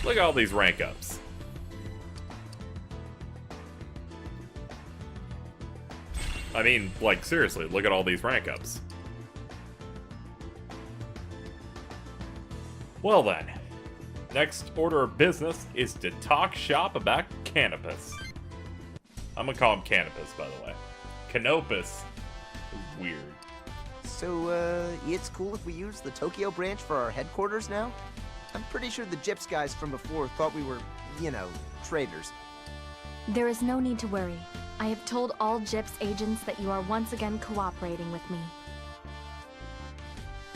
Look at all these rank ups. I mean, like, seriously, look at all these rank ups. Well then, next order of business is to talk shop about Canopus. I'm gonna call him Canopus, by the way. Canopus is weird. So, it's cool if we use the Tokyo branch for our headquarters now? I'm pretty sure the Gyps guys from before thought we were, you know, traitors. There is no need to worry. I have told all Gyps agents that you are once again cooperating with me.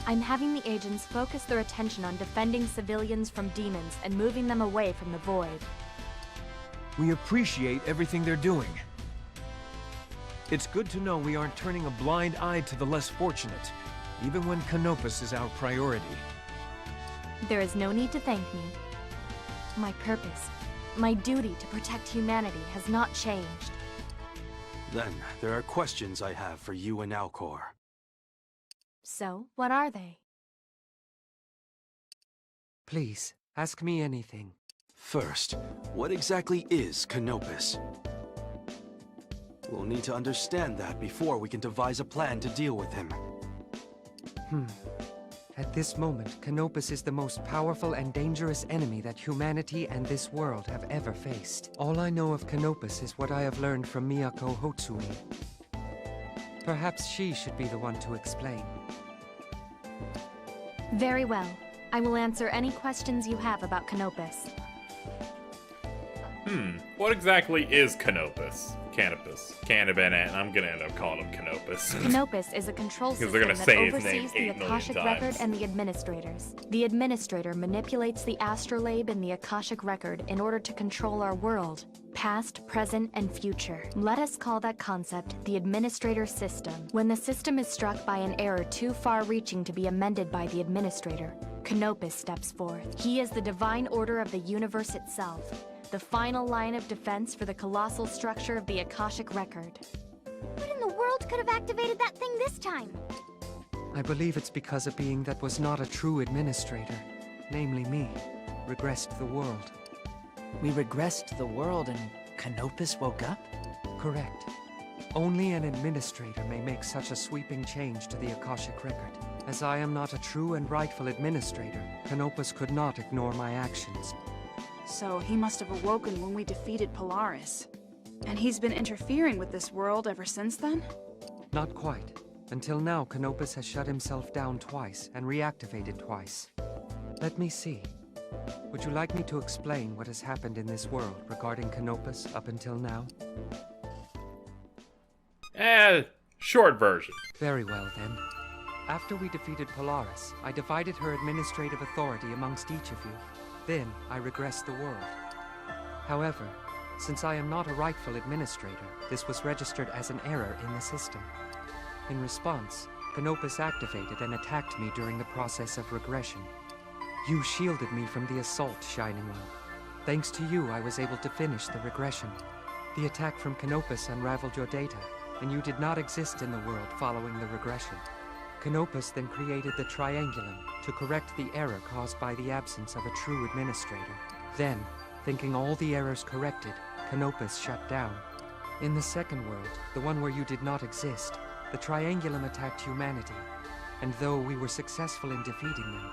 I'm having the agents focus their attention on defending civilians from demons and moving them away from the void. We appreciate everything they're doing. It's good to know we aren't turning a blind eye to the less fortunate, even when Canopus is our priority. There is no need to thank me. My purpose, my duty to protect humanity has not changed. Then, there are questions I have for you and Alcor. So, what are they? Please, ask me anything. First, what exactly is Canopus? We'll need to understand that before we can devise a plan to deal with him. At this moment, Canopus is the most powerful and dangerous enemy that humanity and this world have ever faced. All I know of Canopus is what I have learned from Miyako Hotsui. Perhaps she should be the one to explain. Very well. I will answer any questions you have about Canopus. What exactly is Canopus? Canopus. I'm gonna end up calling him Canopus. Canopus is a control Because system they're gonna that say his name oversees the 8 million Akashic times. Record and the administrators. The administrator manipulates the astrolabe in the Akashic Record in order to control our world, past, present, and future. Let us call that concept the administrator system. When the system is struck by an error too far-reaching to be amended by the administrator, Canopus steps forth. He is the divine order of the universe itself, the final line of defense for the colossal structure of the Akashic Record. What in the world could have activated that thing this time? I believe it's because a being that was not a true administrator, namely me, regressed the world. We regressed the world and Canopus woke up? Correct. Only an administrator may make such a sweeping change to the Akashic Record. As I am not a true and rightful administrator, Canopus could not ignore my actions. So he must have awoken when we defeated Polaris. And he's been interfering with this world ever since then? Not quite. Until now, Canopus has shut himself down twice and reactivated twice. Let me see. Would you like me to explain what has happened in this world regarding Canopus up until now? Short version. Very well, then. After we defeated Polaris, I divided her administrative authority amongst each of you. Then, I regressed the world. However, since I am not a rightful administrator, this was registered as an error in the system. In response, Canopus activated and attacked me during the process of regression. You shielded me from the assault, Shining One. Thanks to you, I was able to finish the regression. The attack from Canopus unraveled your data, and you did not exist in the world following the regression. Canopus then created the Triangulum to correct the error caused by the absence of a true administrator. Then, thinking all the errors corrected, Canopus shut down. In the second world, the one where you did not exist, the Triangulum attacked humanity, and though we were successful in defeating them,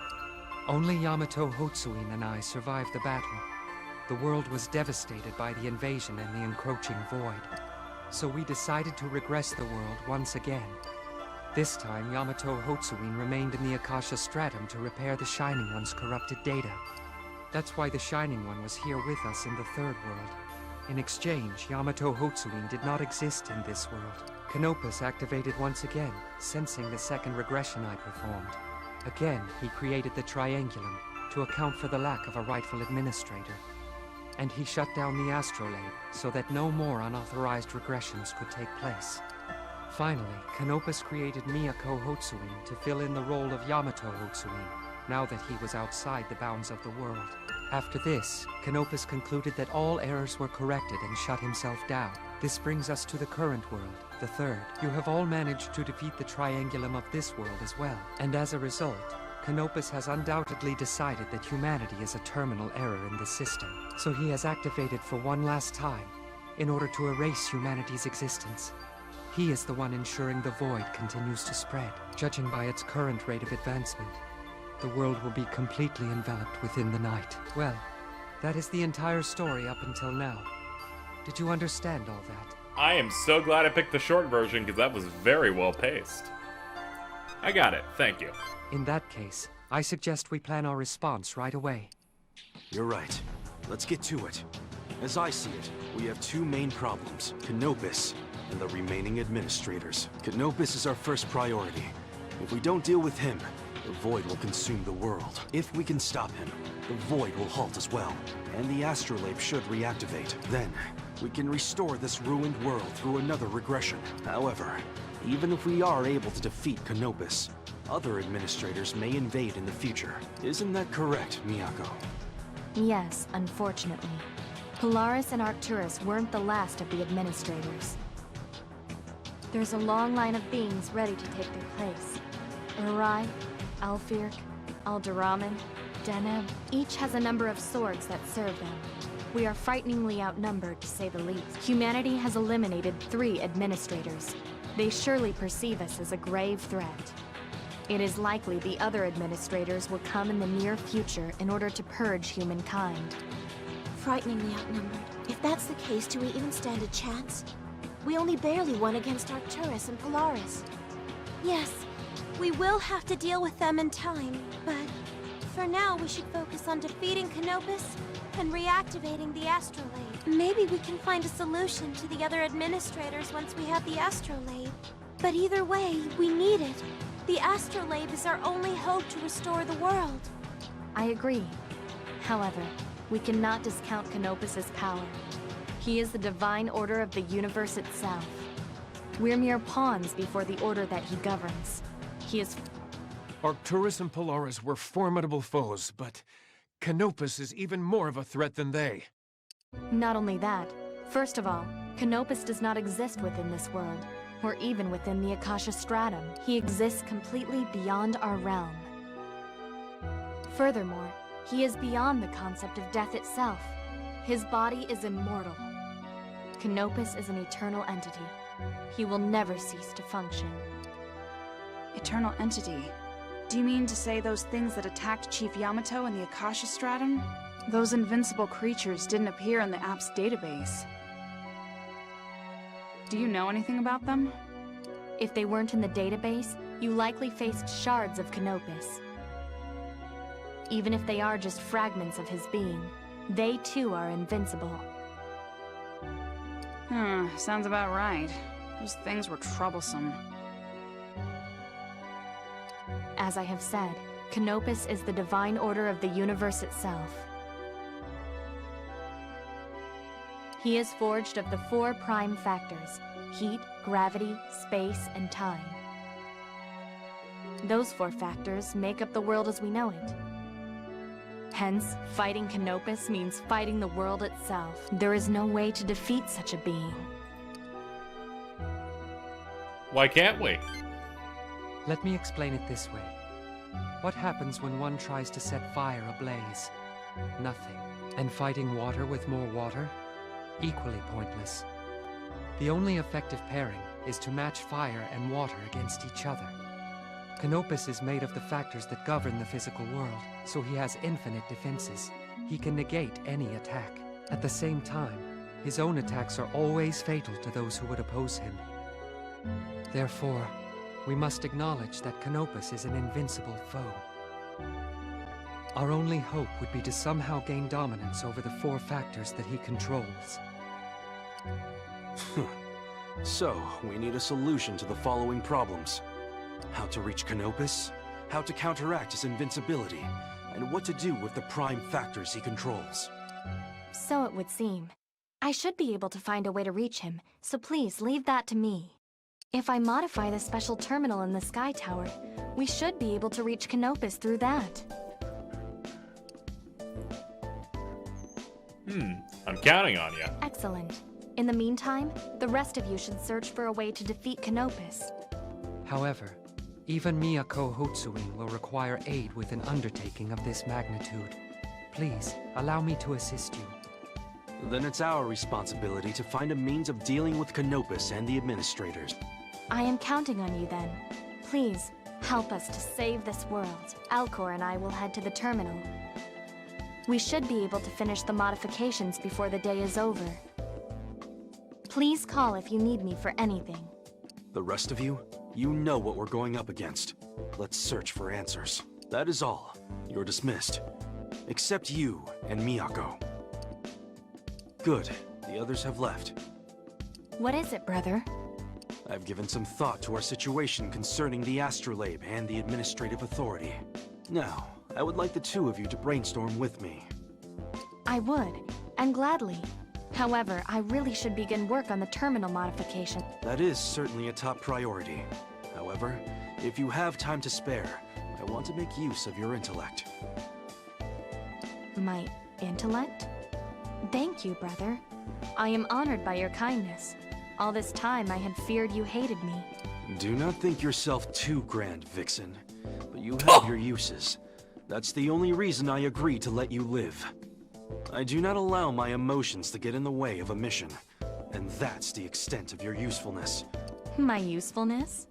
only Yamato Hotsuin and I survived the battle. The world was devastated by the invasion and the encroaching void. So we decided to regress the world once again. This time, Yamato Hotsuin remained in the Akasha Stratum to repair the Shining One's corrupted data. That's why the Shining One was here with us in the third world. In exchange, Yamato Hotsuin did not exist in this world. Canopus activated once again, sensing the second regression I performed. Again, he created the Triangulum to account for the lack of a rightful administrator. And he shut down the astrolabe so that no more unauthorized regressions could take place. Finally, Canopus created Miyako Hotsuin to fill in the role of Yamato Hotsuin, now that he was outside the bounds of the world. After this, Canopus concluded that all errors were corrected and shut himself down. This brings us to the current world, the third. You have all managed to defeat the Triangulum of this world as well. And as a result, Canopus has undoubtedly decided that humanity is a terminal error in the system, so he has activated for one last time in order to erase humanity's existence. He is the one ensuring the void continues to spread. Judging by its current rate of advancement, the world will be completely enveloped within the night. Well, that is the entire story up until now. Did you understand all that? I am so glad I picked the short version because that was very well paced. I got it, thank you. In that case, I suggest we plan our response right away. You're right. Let's get to it. As I see it, we have two main problems: Canopus and the remaining administrators. Canopus is our first priority. If we don't deal with him, the void will consume the world. If we can stop him, the void will halt as well, and the astrolabe should reactivate. Then, we can restore this ruined world through another regression. However, even if we are able to defeat Canopus, other administrators may invade in the future. Isn't that correct, Miyako? Yes, unfortunately. Polaris and Arcturus weren't the last of the administrators. There's a long line of beings ready to take their place. Urai, Alfirk, Alderamin, Deneb, each has a number of swords that serve them. We are frighteningly outnumbered, to say the least. Humanity has eliminated 3 administrators. They surely perceive us as a grave threat. It is likely the other administrators will come in the near future in order to purge humankind. Frighteningly outnumbered. If that's the case, do we even stand a chance? We only barely won against Arcturus and Polaris. Yes, we will have to deal with them in time, but for now we should focus on defeating Canopus and reactivating the astrolabe. Maybe we can find a solution to the other administrators once we have the astrolabe. But either way, we need it. The astrolabe is our only hope to restore the world. I agree. However, we cannot discount Canopus's power. He is the divine order of the universe itself. We're mere pawns before the order that he governs. He is... Arcturus and Polaris were formidable foes, but Canopus is even more of a threat than they. Not only that, first of all, Canopus does not exist within this world, or even within the Akasha stratum. He exists completely beyond our realm. Furthermore, he is beyond the concept of death itself. His body is immortal. Canopus is an eternal entity. He will never cease to function. Eternal entity? Do you mean to say those things that attacked Chief Yamato in the Akasha stratum? Those invincible creatures didn't appear in the app's database. Do you know anything about them? If they weren't in the database, you likely faced shards of Canopus. Even if they are just fragments of his being, they too are invincible. Sounds about right. Those things were troublesome. As I have said, Canopus is the divine order of the universe itself. He is forged of the 4 prime factors: heat, gravity, space, and time. Those 4 factors make up the world as we know it. Hence, fighting Canopus means fighting the world itself. There is no way to defeat such a being. Why can't we? Let me explain it this way. What happens when one tries to set fire ablaze? Nothing. And fighting water with more water? Equally pointless. The only effective pairing is to match fire and water against each other. Canopus is made of the factors that govern the physical world, so he has infinite defenses. He can negate any attack. At the same time, his own attacks are always fatal to those who would oppose him. Therefore, we must acknowledge that Canopus is an invincible foe. Our only hope would be to somehow gain dominance over the 4 factors that he controls. So, we need a solution to the following problems: how to reach Canopus, how to counteract his invincibility, and what to do with the prime factors he controls. So it would seem. I should be able to find a way to reach him, so please leave that to me. If I modify the special terminal in the Sky Tower, we should be able to reach Canopus through that. I'm counting on you. Excellent. In the meantime, the rest of you should search for a way to defeat Canopus. However, Even Miyako Hotsui will require aid with an undertaking of this magnitude. Please, allow me to assist you. Then it's our responsibility to find a means of dealing with Canopus and the administrators. I am counting on you then. Please, help us to save this world. Alcor and I will head to the terminal. We should be able to finish the modifications before the day is over. Please call if you need me for anything. The rest of you, you know what we're going up against. Let's search for answers. That is all. You're dismissed. Except you and Miyako. Good. The others have left. What is it, brother? I've given some thought to our situation concerning the astrolabe and the administrative authority. Now, I would like the two of you to brainstorm with me. I would, and gladly. However, I really should begin work on the terminal modification. That is certainly a top priority. However, if you have time to spare, I want to make use of your intellect. My intellect? Thank you, brother. I am honored by your kindness. All this time I had feared you hated me. Do not think yourself too grand, Vixen. But you have your uses. That's the only reason I agreed to let you live. I do not allow my emotions to get in the way of a mission. And that's the extent of your usefulness. My usefulness?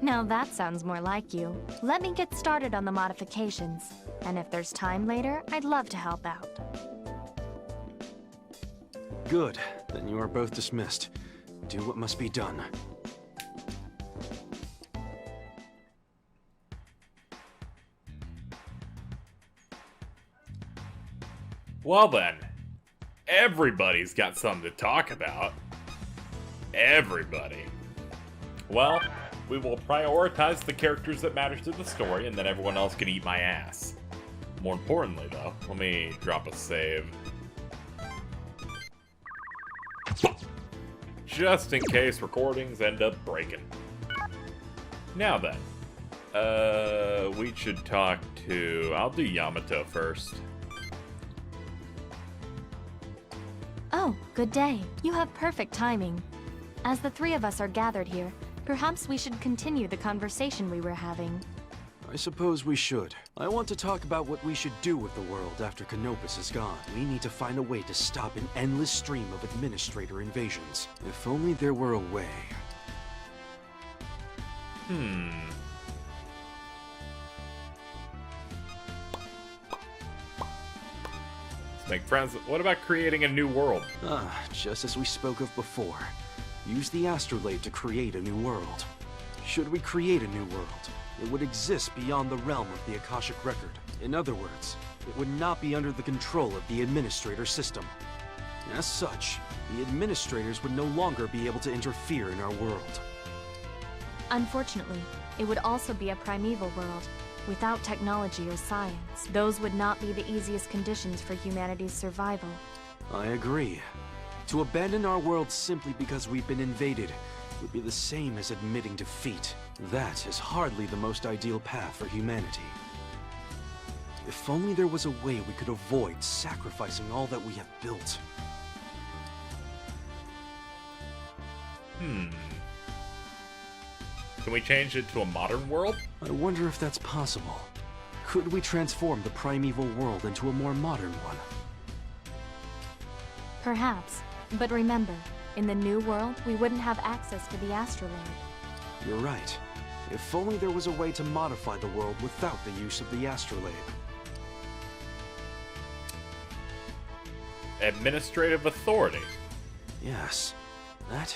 Now that sounds more like you. Let me get started on the modifications. And if there's time later, I'd love to help out. Good. Then you are both dismissed. Do what must be done. Well then, everybody's got something to talk about. Everybody. Well, we will prioritize the characters that matter to the story, and then everyone else can eat my ass. More importantly, though, let me drop a save. Just in case recordings end up breaking. Now then, we should talk to... I'll do Yamato first. Oh, good day. You have perfect timing. As the three of us are gathered here, perhaps we should continue the conversation we were having. I suppose we should. I want to talk about what we should do with the world after Canopus is gone. We need to find a way to stop an endless stream of administrator invasions. If only there were a way. Let's make friends. What about creating a new world? Just as we spoke of before. Use the astrolabe to create a new world. Should we create a new world, it would exist beyond the realm of the Akashic Record. In other words, it would not be under the control of the administrator system. As such, the administrators would no longer be able to interfere in our world. Unfortunately, it would also be a primeval world, without technology or science. Those would not be the easiest conditions for humanity's survival. I agree. To abandon our world simply because we've been invaded would be the same as admitting defeat. That is hardly the most ideal path for humanity. If only there was a way we could avoid sacrificing all that we have built. Can we change it to a modern world? I wonder if that's possible. Could we transform the primeval world into a more modern one? Perhaps. But remember, in the new world, we wouldn't have access to the astrolabe. You're right. If only there was a way to modify the world without the use of the astrolabe. Administrative authority. Yes. That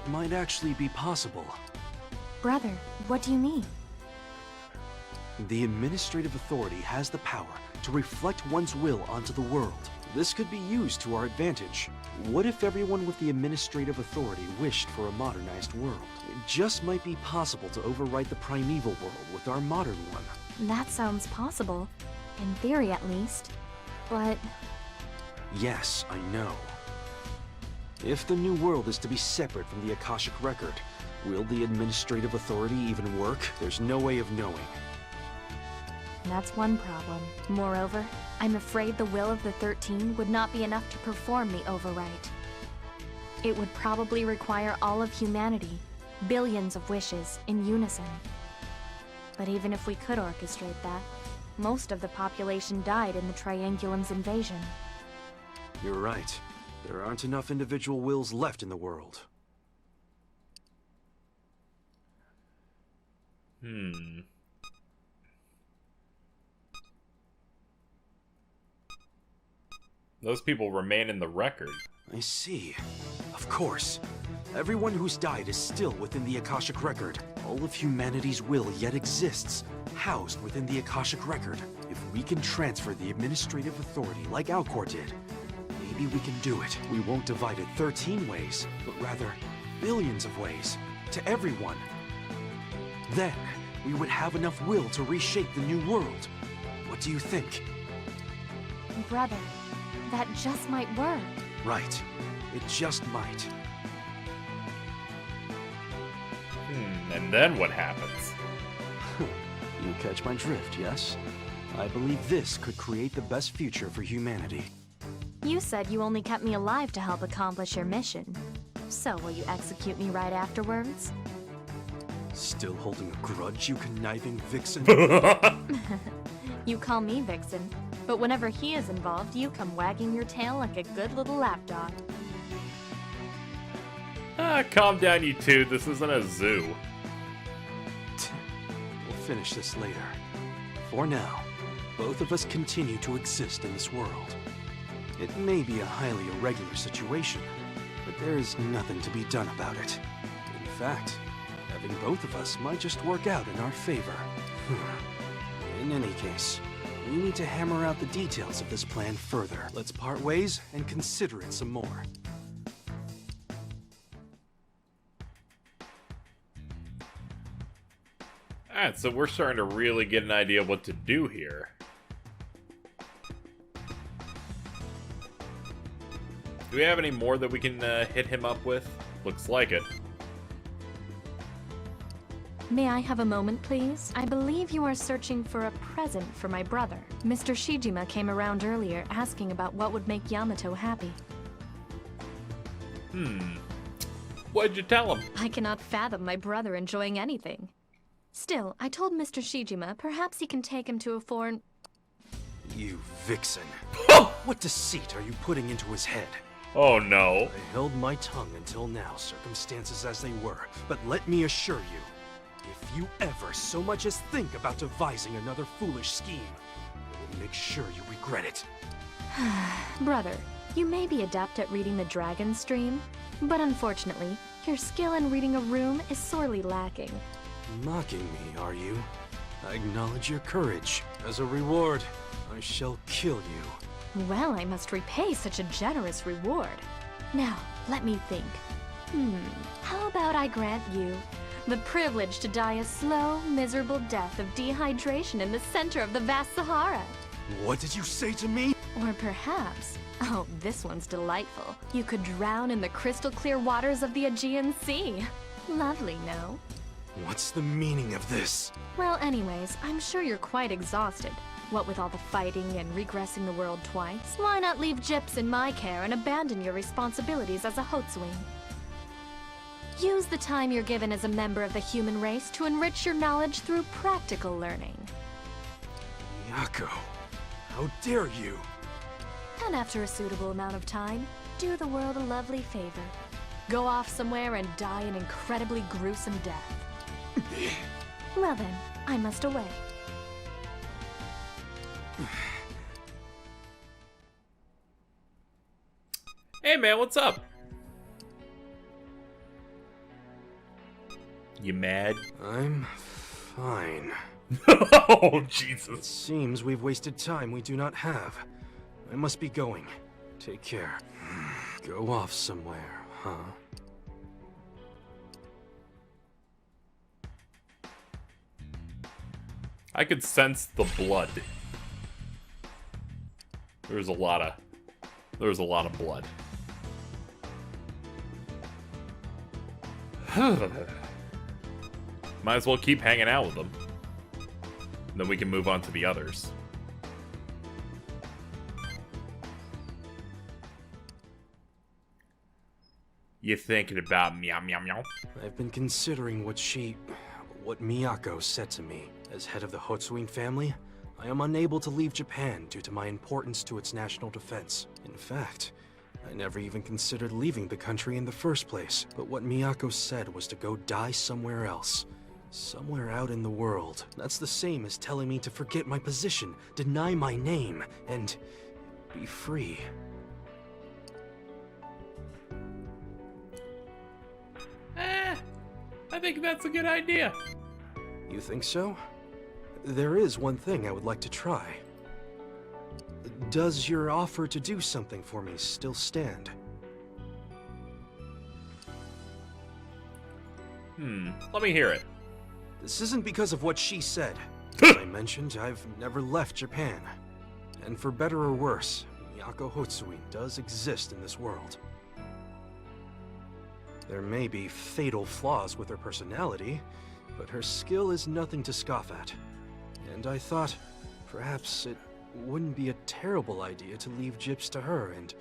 might actually be possible. Brother, what do you mean? The administrative authority has the power to reflect one's will onto the world. This could be used to our advantage. What if everyone with the administrative authority wished for a modernized world? It just might be possible to overwrite the primeval world with our modern one. That sounds possible. In theory, at least. But... Yes, I know. If the new world is to be separate from the Akashic Record, will the administrative authority even work? There's no way of knowing. That's one problem. Moreover, I'm afraid the will of the 13 would not be enough to perform the overwrite. It would probably require all of humanity, Billions of wishes in unison. But even if we could orchestrate that, most of the population died in the Triangulum's invasion. You're right. There aren't enough individual wills left in the world. Those people remain in the record. I see. Of course. Everyone who's died is still within the Akashic Record. All of humanity's will yet exists, housed within the Akashic Record. If we can transfer the administrative authority like Alcor did, maybe we can do it. We won't divide it 13 ways, but rather billions of ways, to everyone. Then, we would have enough will to reshape the new world. What do you think? Brother, that just might work. Right. It just might. And then what happens? You catch my drift, yes? I believe this could create the best future for humanity. You said you only kept me alive to help accomplish your mission. So will you execute me right afterwards? Still holding a grudge, you conniving vixen? You call me Vixen, but whenever he is involved, you come wagging your tail like a good little lapdog. Calm down, you two. This isn't a zoo. We'll finish this later. For now, both of us continue to exist in this world. It may be a highly irregular situation, but there is nothing to be done about it. In fact, having both of us might just work out in our favor. In any case, we need to hammer out the details of this plan further. Let's part ways and consider it some more. Alright, so we're starting to really get an idea of what to do here. Do we have any more that we can hit him up with? Looks like it. May I have a moment, please? I believe you are searching for a present for my brother. Mr. Shijima came around earlier asking about what would make Yamato happy. What'd you tell him? I cannot fathom my brother enjoying anything. Still, I told Mr. Shijima perhaps he can take him to a foreign... You vixen. What deceit are you putting into his head? Oh no. I held my tongue until now, circumstances as they were. But let me assure you, if you ever so much as think about devising another foolish scheme, I will make sure you regret it. Brother, you may be adept at reading the dragon stream, but unfortunately, your skill in reading a room is sorely lacking. Mocking me, are you? I acknowledge your courage. As a reward, I shall kill you. Well, I must repay such a generous reward. Now, let me think. How about I grant you the privilege to die a slow, miserable death of dehydration in the center of the vast Sahara? What did you say to me? Or perhaps, oh, this one's delightful. You could drown in the crystal clear waters of the Aegean Sea. Lovely, no? What's the meaning of this? Well, anyways, I'm sure you're quite exhausted. What with all the fighting and regressing the world twice, why not leave Gyps in my care and abandon your responsibilities as a Hotswing? Use the time you're given as a member of the human race to enrich your knowledge through practical learning. Yako, how dare you? And after a suitable amount of time, do the world a lovely favor. Go off somewhere and die an incredibly gruesome death. Well then, I must away. Hey man, what's up? You mad? I'm fine. Oh, It Jesus. seems we've wasted time we do not have. I must be going. Take care. Go off somewhere, huh? I could sense the blood. There's a lot of blood. Might as well keep hanging out with them. Then we can move on to the others. you thinking about meow meow meow? I've been considering what Miyako said to me. As head of the Hotsuin family, I am unable to leave Japan due to my importance to its national defense. In fact, I never even considered leaving the country in the first place. But what Miyako said was to go die somewhere else. Somewhere out in the world. That's the same as telling me to forget my position, deny my name, and be free. I think that's a good idea. You think so? There is one thing I would like to try. Does your offer to do something for me still stand? Let me hear it. This isn't because of what she said. As I mentioned, I've never left Japan. And for better or worse, Miyako Hotsuin does exist in this world. There may be fatal flaws with her personality, but her skill is nothing to scoff at. And I thought, perhaps it wouldn't be a terrible idea to leave Gyps to her and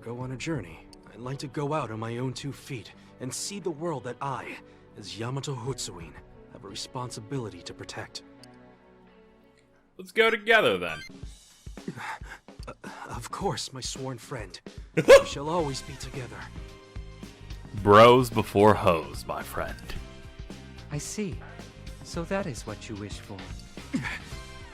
go on a journey. I'd like to go out on my own 2 feet and see the world that I, as Yamato Hotsuin, have a responsibility to protect. Let's go together then. Of course, my sworn friend. We shall always be together. Bros before hoes, my friend. I see. So that is what you wish for.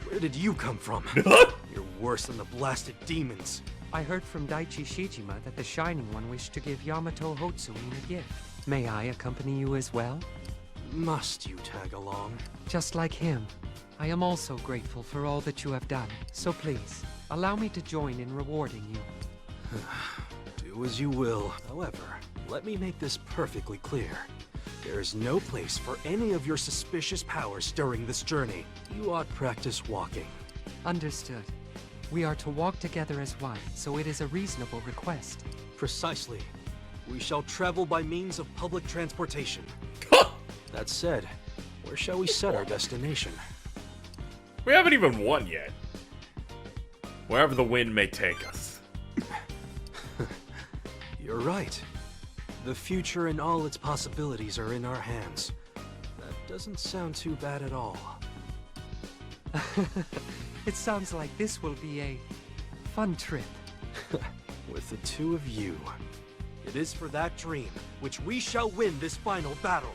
Where did you come from? You're worse than the blasted demons. I heard from Daichi Shijima that the Shining One wished to give Yamato Hotsuin a gift. May I accompany you as well? Must you tag along? Just like him, I am also grateful for all that you have done. So please, allow me to join in rewarding you. Do as you will. However, let me make this perfectly clear. There is no place for any of your suspicious powers during this journey. You ought practice walking. Understood. We are to walk together as one, so it is a reasonable request. Precisely. We shall travel by means of public transportation. That said, where shall we set our destination? We haven't even won yet. Wherever the wind may take us. You're right. The future and all its possibilities are in our hands. That doesn't sound too bad at all. It sounds like this will be a fun trip. With the 2 of you. It is for that dream which we shall win this final battle.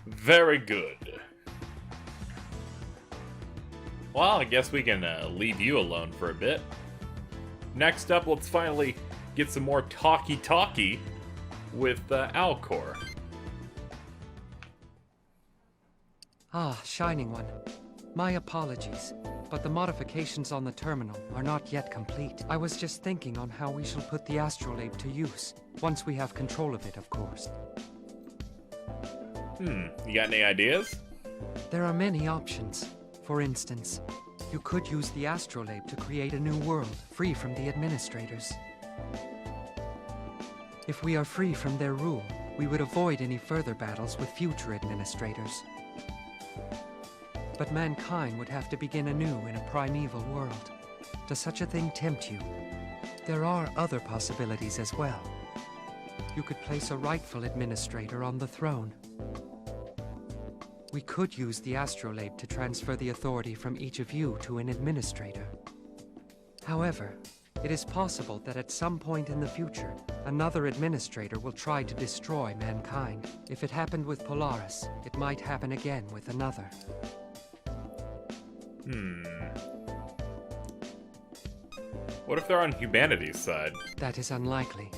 Very good. Well, I guess we can leave you alone for a bit. Next up, let's finally get some more talkie-talkie with Alcor. Ah, Shining One. My apologies, but the modifications on the terminal are not yet complete. I was just thinking on how we shall put the astrolabe to use, once we have control of it, of course. You got any ideas? There are many options. For instance, you could use the astrolabe to create a new world, free from the administrators. If we are free from their rule, we would avoid any further battles with future administrators. But mankind would have to begin anew in a primeval world. Does such a thing tempt you? There are other possibilities as well. You could place a rightful administrator on the throne. We could use the astrolabe to transfer the authority from each of you to an administrator. However, it is possible that at some point in the future, another administrator will try to destroy mankind. If it happened with Polaris, it might happen again with another. What if they're on humanity's side? That is unlikely.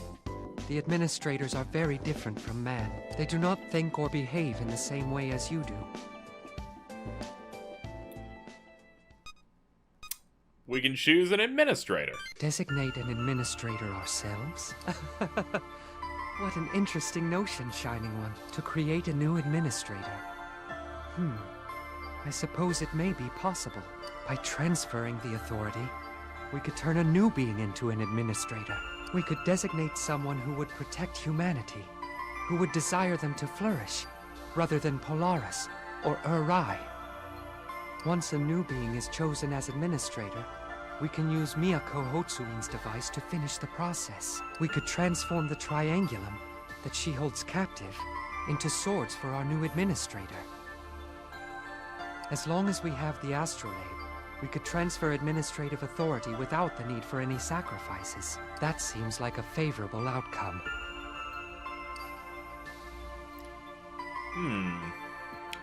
The administrators are very different from man. They do not think or behave in the same way as you do. We can choose an administrator. Designate an administrator ourselves? What an interesting notion, Shining One. To create a new administrator. I suppose it may be possible. By transferring the authority, we could turn a new being into an administrator. We could designate someone who would protect humanity, who would desire them to flourish, rather than Polaris, or Rai. Once a new being is chosen as administrator, we can use Miyako Hotsuin's device to finish the process. We could transform the triangulum that she holds captive into swords for our new administrator. As long as we have the astrolabe, we could transfer administrative authority without the need for any sacrifices. That seems like a favorable outcome.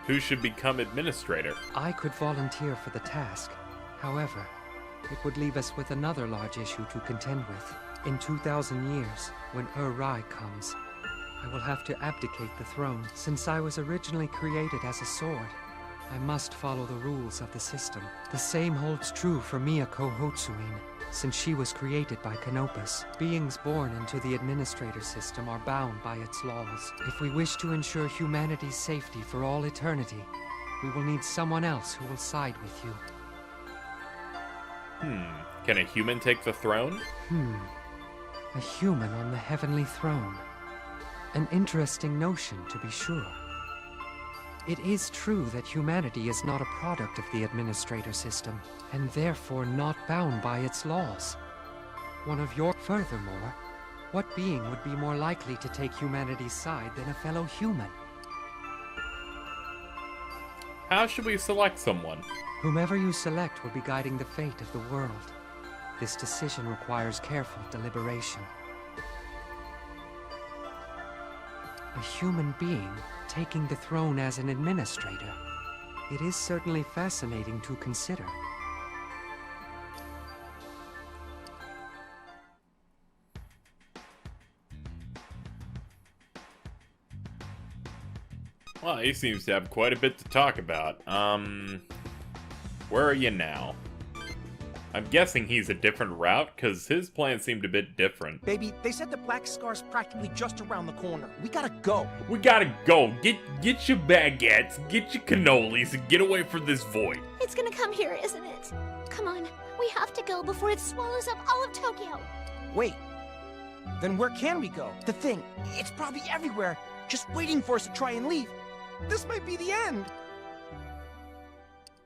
Who should become administrator? I could volunteer for the task. However, it would leave us with another large issue to contend with. In 2,000 years, when Rai comes, I will have to abdicate the throne. Since I was originally created as a sword, I must follow the rules of the system. The same holds true for Miyako Hotsuin, since she was created by Canopus. Beings born into the administrator system are bound by its laws. If we wish to ensure humanity's safety for all eternity, we will need someone else who will side with you. Can a human take the throne? A human on the heavenly throne. An interesting notion, to be sure. It is true that humanity is not a product of the administrator system, and therefore not bound by its laws. Furthermore, what being would be more likely to take humanity's side than a fellow human? How should we select someone? Whomever you select will be guiding the fate of the world. This decision requires careful deliberation. A human being taking the throne as an administrator. It is certainly fascinating to consider. Well, he seems to have quite a bit to talk about. Where are you now? I'm guessing he's a different route, because his plan seemed a bit different. Baby, they said the Black Scar's practically just around the corner. We gotta go. We gotta go. Get your baguettes, get your cannolis, and get away from this void. It's gonna come here, isn't it? Come on, we have to go before it swallows up all of Tokyo. Wait. Then where can we go? The thing, it's probably everywhere, just waiting for us to try and leave. This might be the end.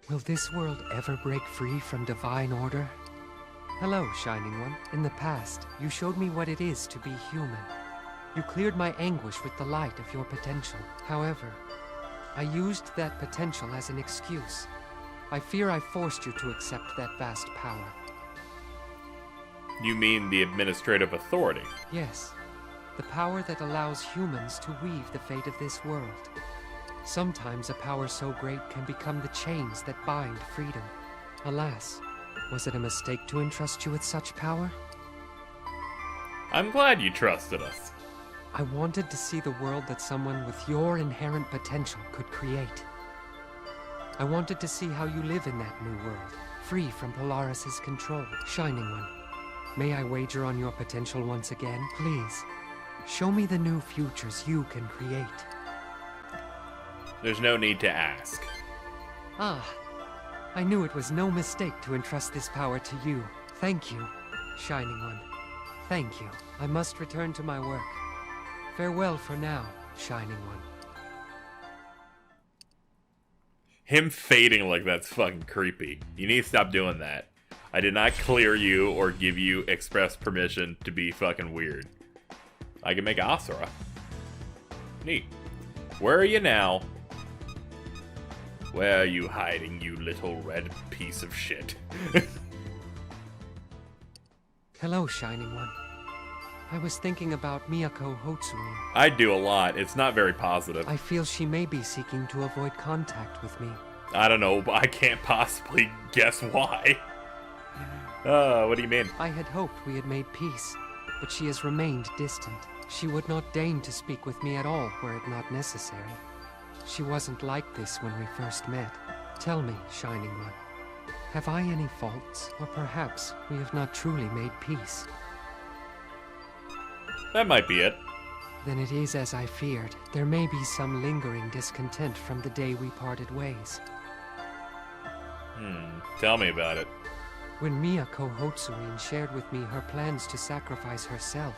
Will this world ever break free from divine order? Hello, Shining One. In the past, you showed me what it is to be human. You cleared my anguish with the light of your potential. However, I used that potential as an excuse. I fear I forced you to accept that vast power. You mean the administrative authority? Yes, the power that allows humans to weave the fate of this world. Sometimes a power so great can become the chains that bind freedom. Alas, was it a mistake to entrust you with such power? I'm glad you trusted us. I wanted to see the world that someone with your inherent potential could create. I wanted to see how you live in that new world, free from Polaris's control. Shining One, may I wager on your potential once again? Please, show me the new futures you can create. There's no need to ask. Ah, I knew it was no mistake to entrust this power to you. Thank you, Shining One. Thank you. I must return to my work. Farewell for now, Shining One. Him fading like that's fucking creepy. You need to stop doing that. I did not clear you or give you express permission to be fucking weird. I can make Asura. Neat. Where are you now? Where are you hiding, you little red piece of shit? Hello, Shining One. I was thinking about Miyako Hotsuin. I do a lot. It's not very positive. I feel she may be seeking to avoid contact with me. I don't know, but I can't possibly guess why. What do you mean? I had hoped we had made peace, but she has remained distant. She would not deign to speak with me at all were it not necessary. She wasn't like this when we first met. Tell me, Shining One, have I any faults? Or perhaps we have not truly made peace? That might be it. Then it is as I feared. There may be some lingering discontent from the day we parted ways. Tell me about it. When Miyako Hotsuin shared with me her plans to sacrifice herself,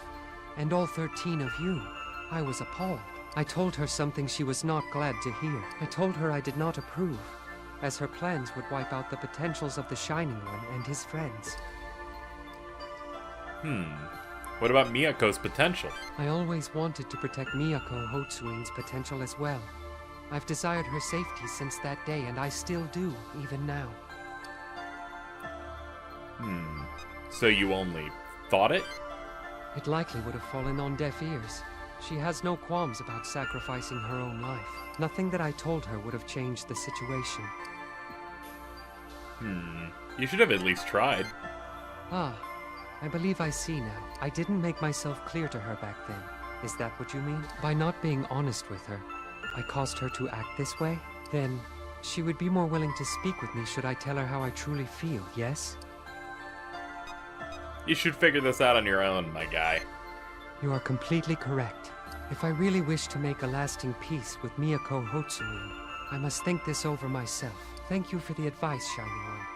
and all 13 of you, I was appalled. I told her something she was not glad to hear. I told her I did not approve, as her plans would wipe out the potentials of the Shining One and his friends. What about Miyako's potential? I always wanted to protect Miyako Hotsuin's potential as well. I've desired her safety since that day, and I still do, even now. So you only thought it? It likely would have fallen on deaf ears. She has no qualms about sacrificing her own life. Nothing that I told her would have changed the situation. You should have at least tried. Ah, I believe I see now. I didn't make myself clear to her back then. Is that what you mean? By not being honest with her, I caused her to act this way? Then, she would be more willing to speak with me should I tell her how I truly feel, yes? You should figure this out on your own, my guy. You are completely correct. If I really wish to make a lasting peace with Miyako Hotsuin, I must think this over myself. Thank you for the advice, Shining One.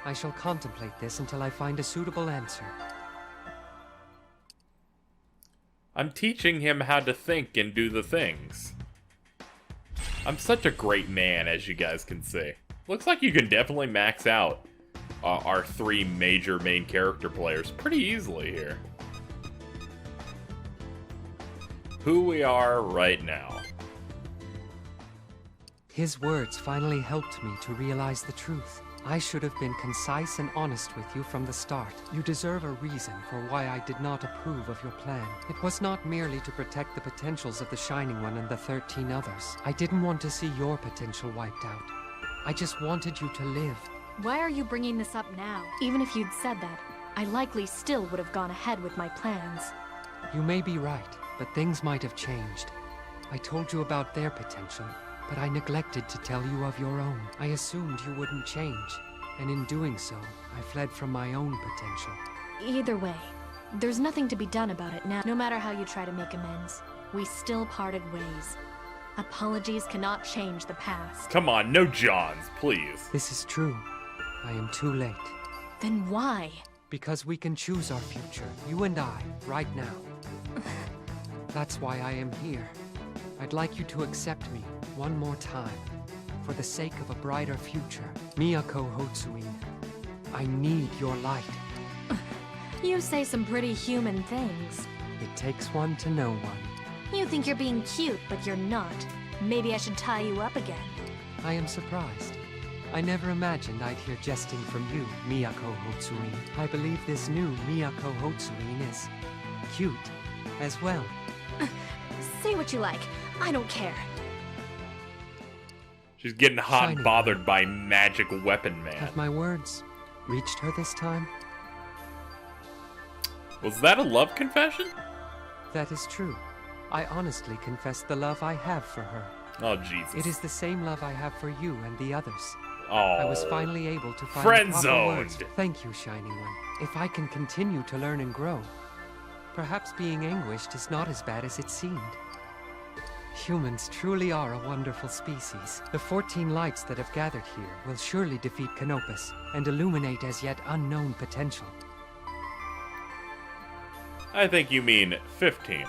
I shall contemplate this until I find a suitable answer. I'm teaching him how to think and do the things. I'm such a great man, as you guys can see. Looks like you can definitely max out our 3 major main character players pretty easily here. Who we are right now. His words finally helped me to realize the truth. I should have been concise and honest with you from the start. You deserve a reason for why I did not approve of your plan. It was not merely to protect the potentials of the Shining One and the 13 others. I didn't want to see your potential wiped out. I just wanted you to live. Why are you bringing this up now? Even if you'd said that, I likely still would have gone ahead with my plans. You may be right, but things might have changed. I told you about their potential, but I neglected to tell you of your own. I assumed you wouldn't change, and in doing so, I fled from my own potential. Either way, there's nothing to be done about it now. No matter how you try to make amends, we still parted ways. Apologies cannot change the past. Come on, no Johns, please. This is true. I am too late. Then why? Because we can choose our future, you and I, right now. That's why I am here. I'd like you to accept me one more time, for the sake of a brighter future. Miyako Hotsuin, I need your light. You say some pretty human things. It takes one to know one. You think you're being cute, but you're not. Maybe I should tie you up again. I am surprised. I never imagined I'd hear jesting from you, Miyako Hotsuin. I believe this new Miyako Hotsuin is cute as well. Say what you like. I don't care. She's getting hot Shining. and bothered by Magic Weapon Man. Have my words reached her this time? Was that a love confession? That is true. I honestly confess the love I have for her. Oh, Jesus. It is the same love I have for you and the others. Oh. I was finally able to find Friend the proper zoned. words. Thank you, Shining One. If I can continue to learn and grow, perhaps being anguished is not as bad as it seemed. Humans truly are a wonderful species. The 14 lights that have gathered here will surely defeat Canopus and illuminate as yet unknown potential. I think you mean 15.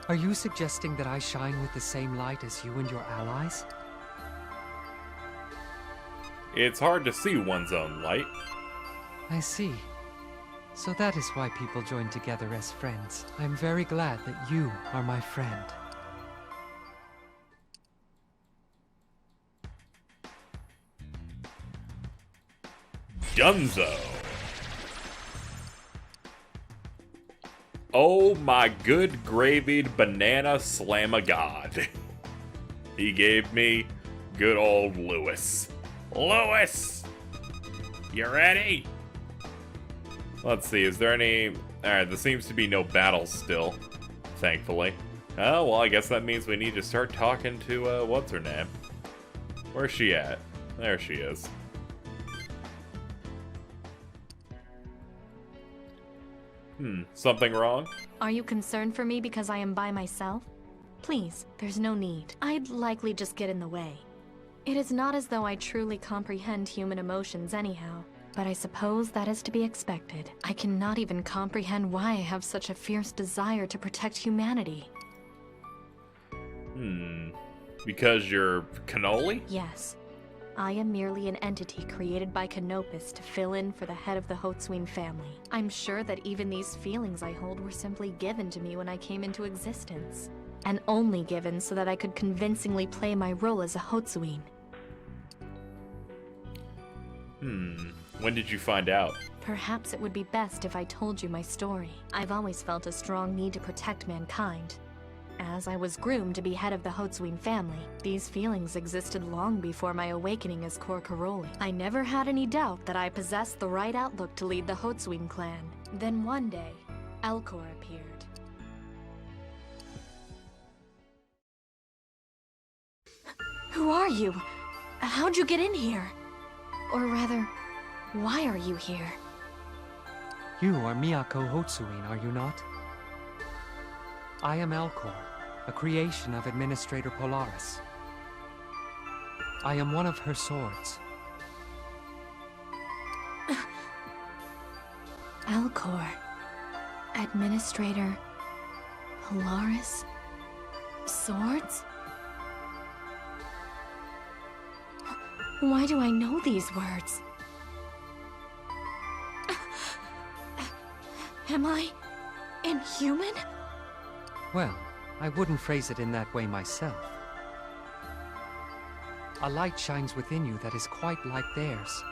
Are you suggesting that I shine with the same light as you and your allies? It's hard to see one's own light. I see. So that is why people join together as friends. I'm very glad that you are my friend. Dunzo. Oh my good gravied banana slamagod. He gave me good old Lewis. Lewis! You ready? Let's see, is there any... Alright, there seems to be no battles still, thankfully. Oh, well, I guess that means we need to start talking to, what's her name? Where's she at? There she is. Something wrong? Are you concerned for me because I am by myself? Please, there's no need. I'd likely just get in the way. It is not as though I truly comprehend human emotions anyhow, but I suppose that is to be expected. I cannot even comprehend why I have such a fierce desire to protect humanity. Because you're cannoli? Yes. I am merely an entity created by Canopus to fill in for the head of the Hotsween family. I'm sure that even these feelings I hold were simply given to me when I came into existence. And only given so that I could convincingly play my role as a Hotsween. When did you find out? Perhaps it would be best if I told you my story. I've always felt a strong need to protect mankind. As I was groomed to be head of the Hotsween family, these feelings existed long before my awakening as Cor Caroli. I never had any doubt that I possessed the right outlook to lead the Hotsween clan. Then one day, Elcor appeared. Who are you? How'd you get in here? Or rather, why are you here? You are Miyako Hotsuin, are you not? I am Elcor, a creation of Administrator Polaris. I am one of her swords. Elcor. Administrator Polaris? Swords? Why do I know these words? Am I inhuman? Well, I wouldn't phrase it in that way myself. A light shines within you that is quite like theirs.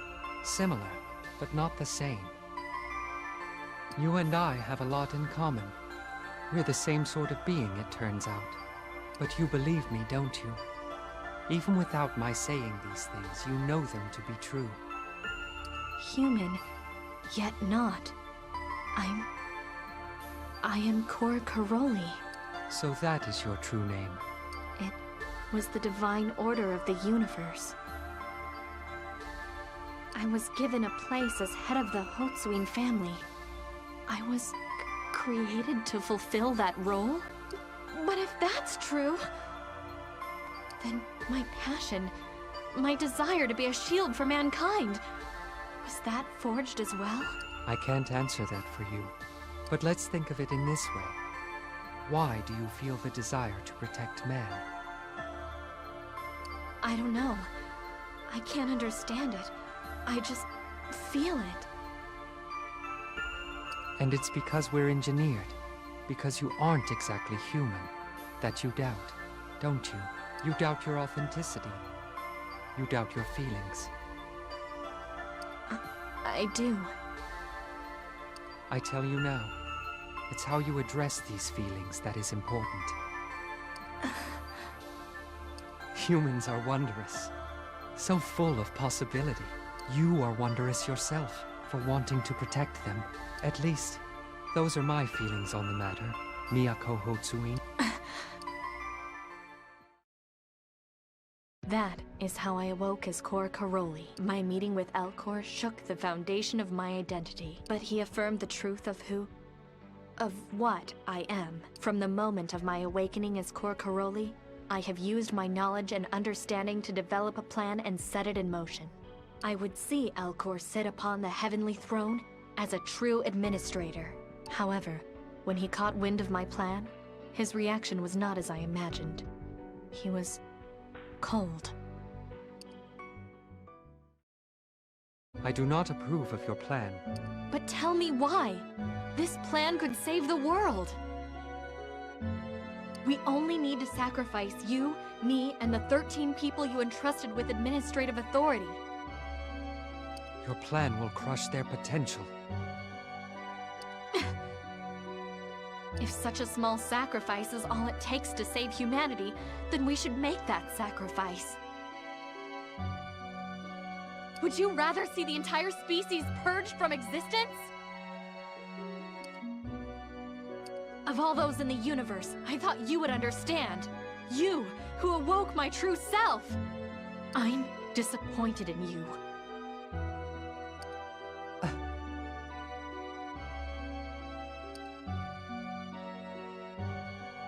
Similar, but not the same. You and I have a lot in common. We're the same sort of being, it turns out. But you believe me, don't you? Even without my saying these things, you know them to be true. Human, yet not. I am Cor Caroli. So that is your true name. It was the divine order of the universe. I was given a place as head of the Hotsween family. I was created to fulfill that role? But if that's true, then my passion, my desire to be a shield for mankind, was that forged as well? I can't answer that for you. But let's think of it in this way. Why do you feel the desire to protect man? I don't know. I can't understand it. I just feel it. And it's because we're engineered, because you aren't exactly human, that you doubt, don't you? You doubt your authenticity. You doubt your feelings. I do. I tell you now, it's how you address these feelings that is important. Humans are wondrous, so full of possibility. You are wondrous yourself for wanting to protect them. At least, those are my feelings on the matter, Miyako Hotsuin. That is how I awoke as Cor Caroli. My meeting with Elcor shook the foundation of my identity, but he affirmed the truth of what I am. From the moment of my awakening as Cor Caroli, I have used my knowledge and understanding to develop a plan and set it in motion. I would see Elcor sit upon the heavenly throne as a true administrator. However, when he caught wind of my plan, his reaction was not as I imagined. He was cold. I do not approve of your plan. But tell me why? This plan could save the world. We only need to sacrifice you, me, and the 13 people you entrusted with administrative authority. Your plan will crush their potential. If such a small sacrifice is all it takes to save humanity, then we should make that sacrifice. Would you rather see the entire species purged from existence? Of all those in the universe, I thought you would understand. You, who awoke my true self. I'm disappointed in you.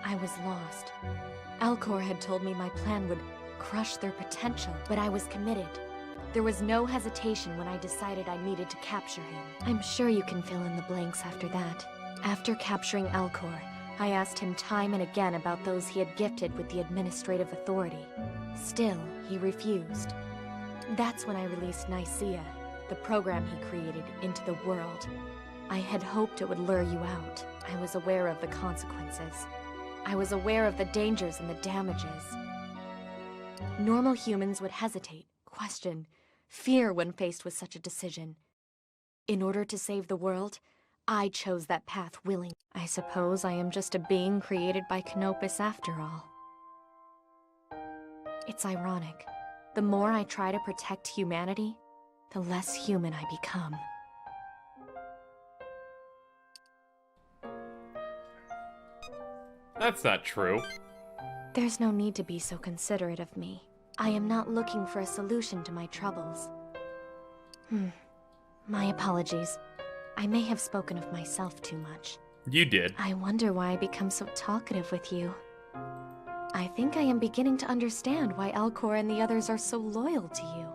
I was lost. Elcor had told me my plan would crush their potential, but I was committed. There was no hesitation when I decided I needed to capture him. I'm sure you can fill in the blanks after that. After capturing Elcor, I asked him time and again about those he had gifted with the administrative authority. Still, he refused. That's when I released Nicaea, the program he created, into the world. I had hoped it would lure you out. I was aware of the consequences. I was aware of the dangers and the damages. Normal humans would hesitate, question, fear when faced with such a decision. In order to save the world, I chose that path willingly. I suppose I am just a being created by Canopus after all. It's ironic. The more I try to protect humanity, the less human I become. That's not true. There's no need to be so considerate of me. I am not looking for a solution to my troubles. My apologies. I may have spoken of myself too much. You did. I wonder why I become so talkative with you. I think I am beginning to understand why Alcor and the others are so loyal to you.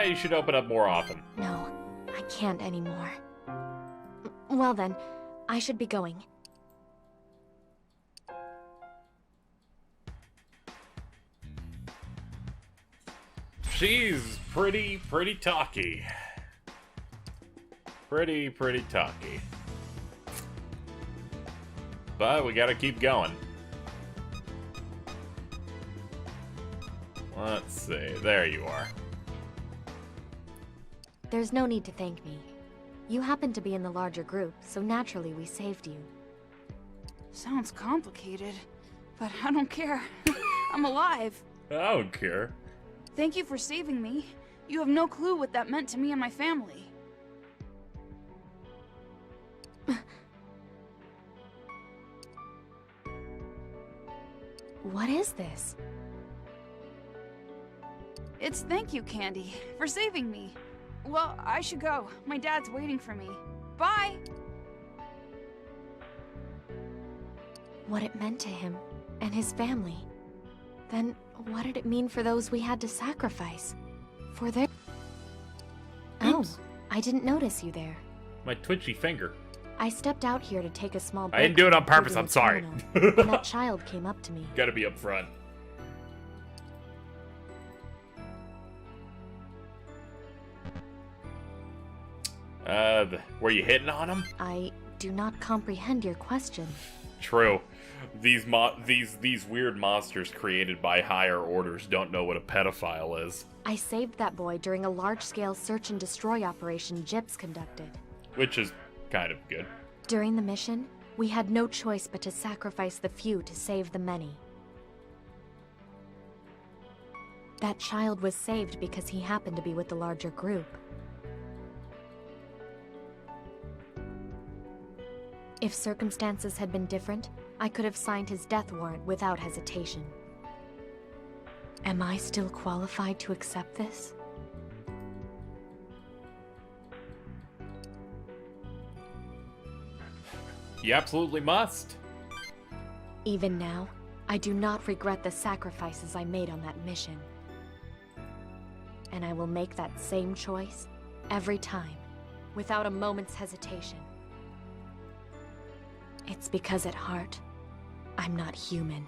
You should open up more often. No, I can't anymore. Well then, I should be going. She's pretty talky. Pretty talky. But we gotta keep going. Let's see, there you are. There's no need to thank me. You happen to be in the larger group, so naturally we saved you. Sounds complicated, but I don't care. I'm alive. I don't care. Thank you for saving me. You have no clue what that meant to me and my family. What is this? It's thank you, Candy, for saving me. Well, I should go. My dad's waiting for me. Bye! What it meant to him, and his family. Then, what did it mean for those we had to sacrifice? For their... Oops. Oh, I didn't notice you there. My twitchy finger. I stepped out here to take a small break. I didn't do it on from purpose, I'm improving the sorry. terminal, and that child came up to me. Gotta be up front. Were you hitting on him? I do not comprehend your question. True. These weird monsters created by higher orders don't know what a pedophile is. I saved that boy during a large-scale search and destroy operation Gyps conducted. Which is kind of good. During the mission, we had no choice but to sacrifice the few to save the many. That child was saved because he happened to be with the larger group. If circumstances had been different, I could have signed his death warrant without hesitation. Am I still qualified to accept this? You absolutely must. Even now, I do not regret the sacrifices I made on that mission. And I will make that same choice every time, without a moment's hesitation. It's because at heart, I'm not human.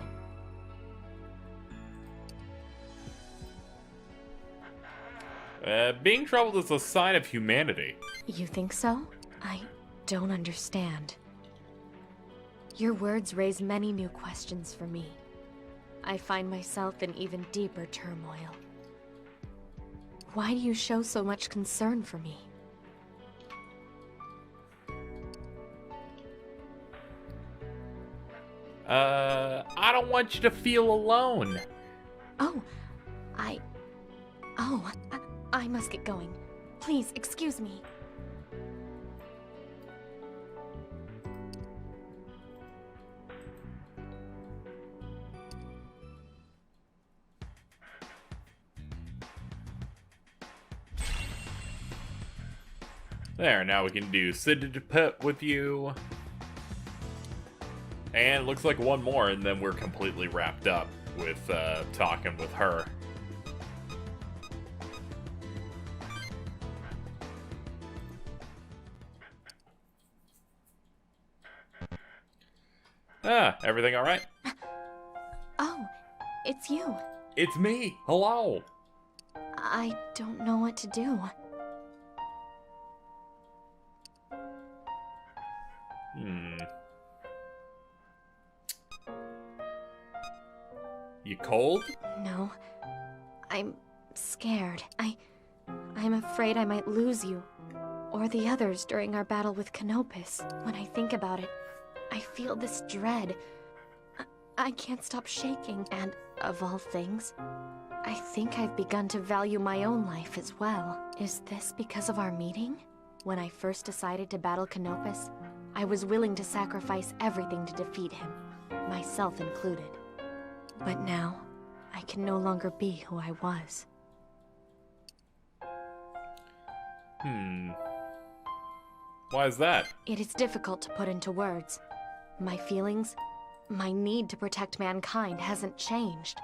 Being troubled is a sign of humanity. You think so? I don't understand. Your words raise many new questions for me. I find myself in even deeper turmoil. Why do you show so much concern for me? I don't want you to feel alone. Oh, I must get going. Please, excuse me. There, now we can do Sid Pet with you. And it looks like one more, and then we're completely wrapped up with talking with her. Ah, everything alright? Oh, it's you. It's me! Hello! I don't know what to do. You cold? No. I'm scared. I'm afraid I might lose you. Or the others during our battle with Canopus. When I think about it, I feel this dread. I can't stop shaking, and of all things, I think I've begun to value my own life as well. Is this because of our meeting? When I first decided to battle Canopus, I was willing to sacrifice everything to defeat him, myself included. But now, I can no longer be who I was. Why is that? It is difficult to put into words. My feelings, my need to protect mankind hasn't changed.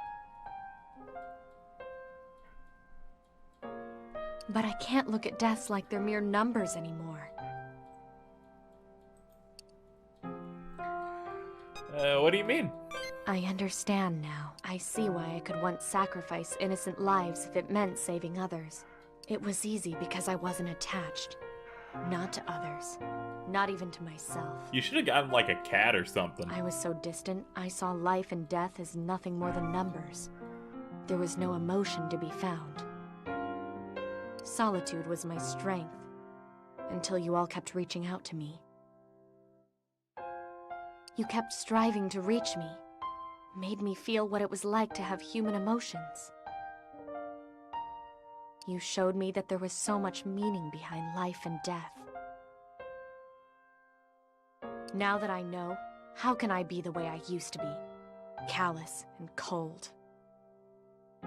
But I can't look at deaths like they're mere numbers anymore. What do you mean? I understand now. I see why I could once sacrifice innocent lives if it meant saving others. It was easy because I wasn't attached. Not to others. Not even to myself. You should have gotten like a cat or something. I was so distant, I saw life and death as nothing more than numbers. There was no emotion to be found. Solitude was my strength, until you all kept reaching out to me. You kept striving to reach me, made me feel what it was like to have human emotions. You showed me that there was so much meaning behind life and death. Now that I know, how can I be the way I used to be? Callous and cold.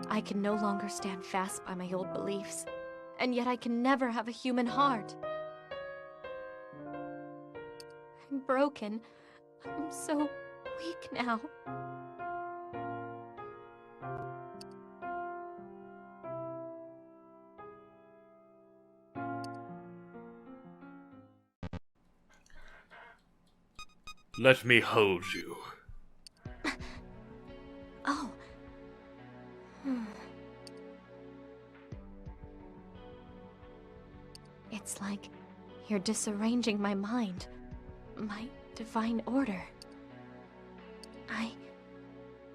I can no longer stand fast by my old beliefs, and yet I can never have a human heart. I'm broken. I'm so weak now. Let me hold you. Oh. It's like you're disarranging my mind. My divine order.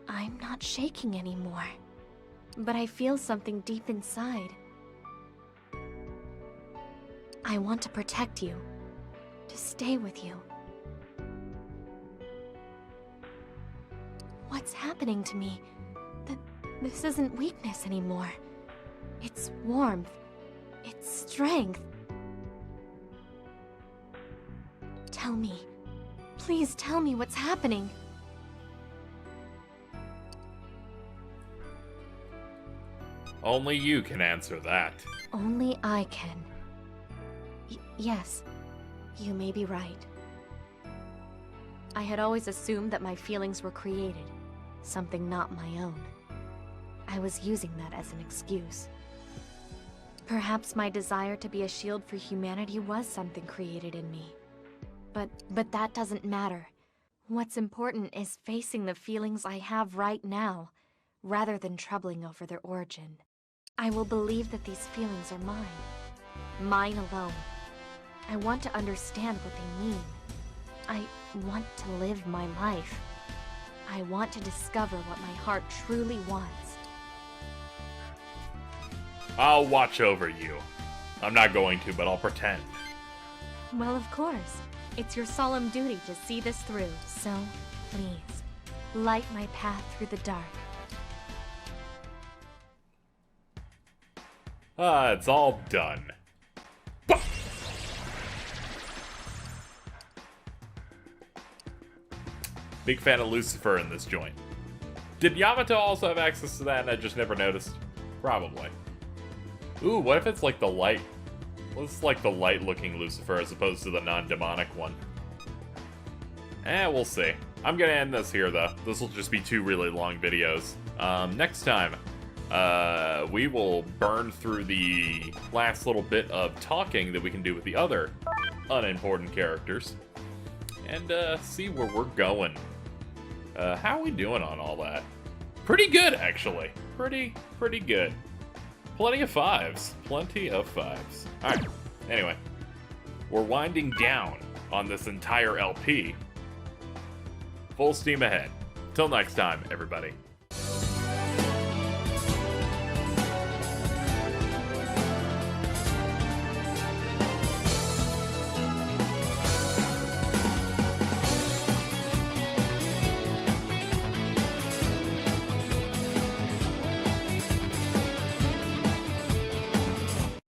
I'm not shaking anymore. But I feel something deep inside. I want to protect you. To stay with you. What's happening to me? This isn't weakness anymore. It's warmth. It's strength. Tell me. Please tell me what's happening. Only you can answer that. Only I can. Yes, you may be right. I had always assumed that my feelings were created, something not my own. I was using that as an excuse. Perhaps my desire to be a shield for humanity was something created in me. But that doesn't matter. What's important is facing the feelings I have right now, rather than troubling over their origin. I will believe that these feelings are mine. Mine alone. I want to understand what they mean. I want to live my life. I want to discover what my heart truly wants. I'll watch over you. I'm not going to, but I'll pretend. Well, of course. It's your solemn duty to see this through. So, please, light my path through the dark. It's all done. Big fan of Lucifer in this joint. Did Yamato also have access to that and I just never noticed? Probably. Ooh, what if it's like the light? What's like the light-looking Lucifer as opposed to the non-demonic one? We'll see. I'm gonna end this here, though. This will just be 2 really long videos. Next time, we will burn through the last little bit of talking that we can do with the other unimportant characters. And, see where we're going How are we doing on all that? Pretty good, actually. Pretty good. Plenty of 5s. Plenty of 5s. Alright, anyway. We're winding down on this entire LP. Full steam ahead. Till next time, everybody.